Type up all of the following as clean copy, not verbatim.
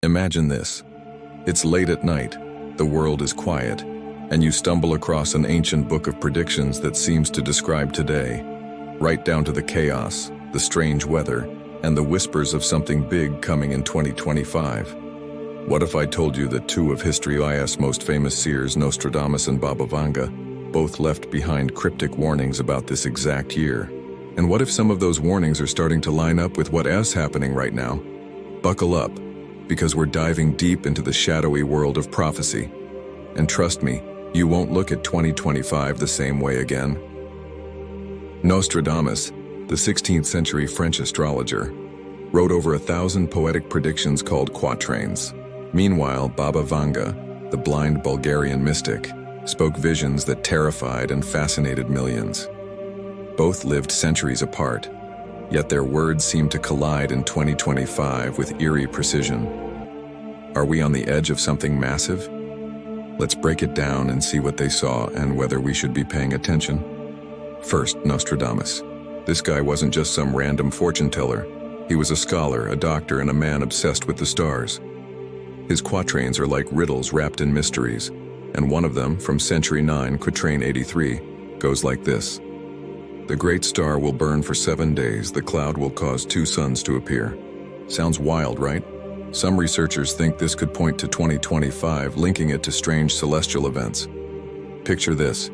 Imagine this. It's late at night, the world is quiet, and you stumble across an ancient book of predictions that seems to describe today, right down to the chaos, the strange weather, and the whispers of something big coming in 2025. What if I told you that two of history's most famous seers, Nostradamus and Baba Vanga, both left behind cryptic warnings about this exact year? And what if some of those warnings are starting to line up with what is happening right now? Buckle up, because we're diving deep into the shadowy world of prophecy. And trust me, you won't look at 2025 the same way again. Nostradamus, the 16th century French astrologer, wrote over 1,000 poetic predictions called quatrains. Meanwhile, Baba Vanga, the blind Bulgarian mystic, spoke visions that terrified and fascinated millions. Both lived centuries apart, yet their words seem to collide in 2025 with eerie precision. Are we on the edge of something massive? Let's break it down and see what they saw and whether we should be paying attention. First, Nostradamus. This guy wasn't just some random fortune teller. He was a scholar, a doctor, and a man obsessed with the stars. His quatrains are like riddles wrapped in mysteries, and one of them, from Century 9, Quatrain 83, goes like this. The great star will burn for 7 days, the cloud will cause 2 suns to appear. Sounds wild, right? Some researchers think this could point to 2025, linking it to strange celestial events. Picture this.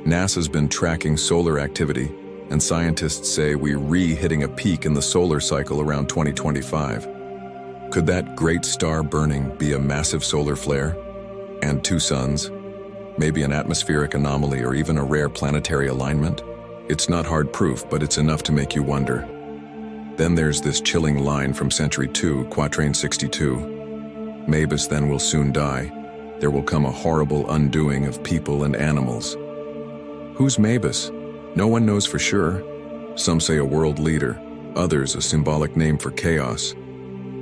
NASA's been tracking solar activity, and scientists say we're hitting a peak in the solar cycle around 2025. Could that great star burning be a massive solar flare? And 2 suns? Maybe an atmospheric anomaly or even a rare planetary alignment? It's not hard proof, but it's enough to make you wonder. Then there's this chilling line from Century 2, Quatrain 62. Mavis then will soon die. There will come a horrible undoing of people and animals. Who's Mavis? No one knows for sure. Some say a world leader, others a symbolic name for chaos.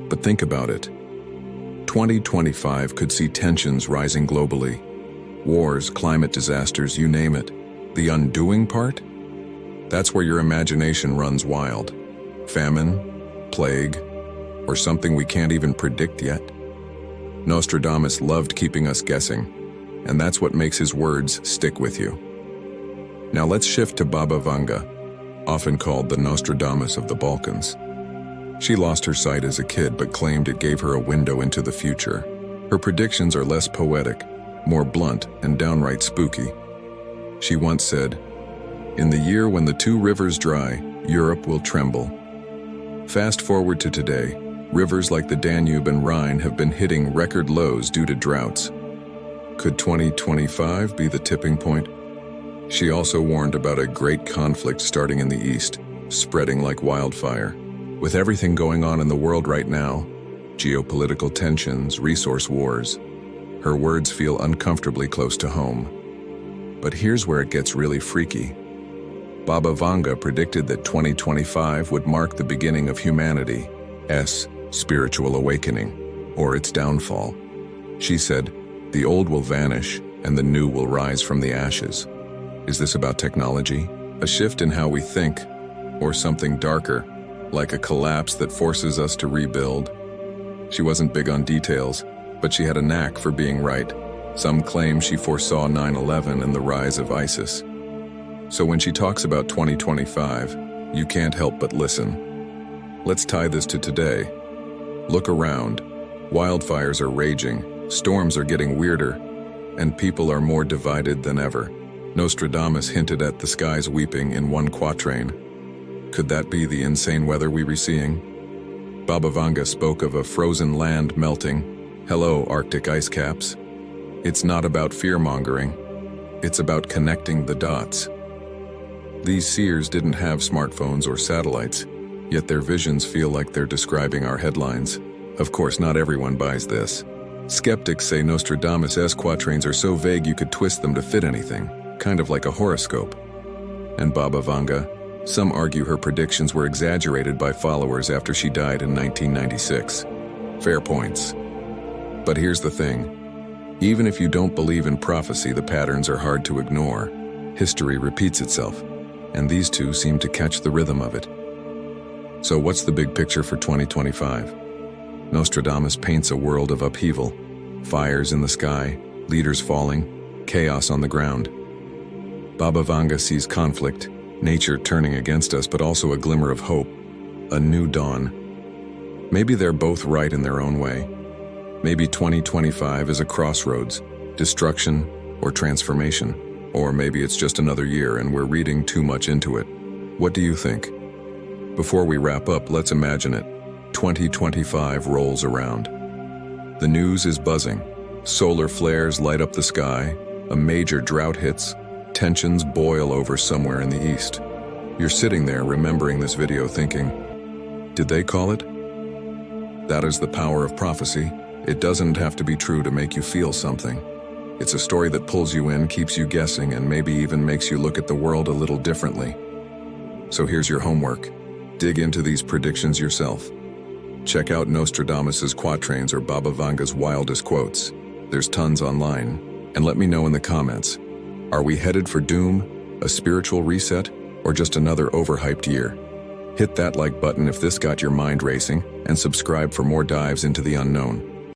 But think about it. 2025 could see tensions rising globally. Wars, climate disasters, you name it. The undoing part? That's where your imagination runs wild. Famine, plague, or something we can't even predict yet. Nostradamus loved keeping us guessing, and that's what makes his words stick with you. Now let's shift to Baba Vanga, often called the Nostradamus of the Balkans. She lost her sight as a kid but claimed it gave her a window into the future. Her predictions are less poetic, more blunt, and downright spooky. She once said, "In the year when the 2 rivers dry, Europe will tremble." Fast forward to today, rivers like the Danube and Rhine have been hitting record lows due to droughts. Could 2025 be the tipping point? She also warned about a great conflict starting in the East, spreading like wildfire. With everything going on in the world right now, geopolitical tensions, resource wars, her words feel uncomfortably close to home. But here's where it gets really freaky. Baba Vanga predicted that 2025 would mark the beginning of humanity's spiritual awakening, or its downfall. She said, "The old will vanish, and the new will rise from the ashes." Is this about technology? A shift in how we think? Or something darker, like a collapse that forces us to rebuild? She wasn't big on details, but she had a knack for being right. Some claim she foresaw 9/11 and the rise of ISIS. So when she talks about 2025, you can't help but listen. Let's tie this to today. Look around. Wildfires are raging, storms are getting weirder, and people are more divided than ever. Nostradamus hinted at the skies weeping in one quatrain. Could that be the insane weather we were seeing? Baba Vanga spoke of a frozen land melting. Hello, Arctic ice caps. It's not about fear-mongering. It's about connecting the dots. These seers didn't have smartphones or satellites, yet their visions feel like they're describing our headlines. Of course, not everyone buys this. Skeptics say Nostradamus' quatrains are so vague you could twist them to fit anything, kind of like a horoscope. And Baba Vanga? Some argue her predictions were exaggerated by followers after she died in 1996. Fair points. But here's the thing. Even if you don't believe in prophecy, the patterns are hard to ignore. History repeats itself, and these two seem to catch the rhythm of it. So what's the big picture for 2025? Nostradamus paints a world of upheaval, fires in the sky, leaders falling, chaos on the ground. Baba Vanga sees conflict, nature turning against us, but also a glimmer of hope, a new dawn. Maybe they're both right in their own way. Maybe 2025 is a crossroads, destruction or transformation. Or maybe it's just another year and we're reading too much into it. What do you think? Before we wrap up, let's imagine it. 2025 rolls around. The news is buzzing. Solar flares light up the sky, a major drought hits, tensions boil over somewhere in the east. You're sitting there remembering this video thinking, did they call it? That is the power of prophecy. It doesn't have to be true to make you feel something. It's a story that pulls you in, keeps you guessing, and maybe even makes you look at the world a little differently. So here's your homework. Dig into these predictions yourself. Check out Nostradamus's quatrains or Baba Vanga's wildest quotes. There's tons online. And let me know in the comments. Are we headed for doom, a spiritual reset, or just another overhyped year? Hit that like button if this got your mind racing, and subscribe for more dives into the unknown.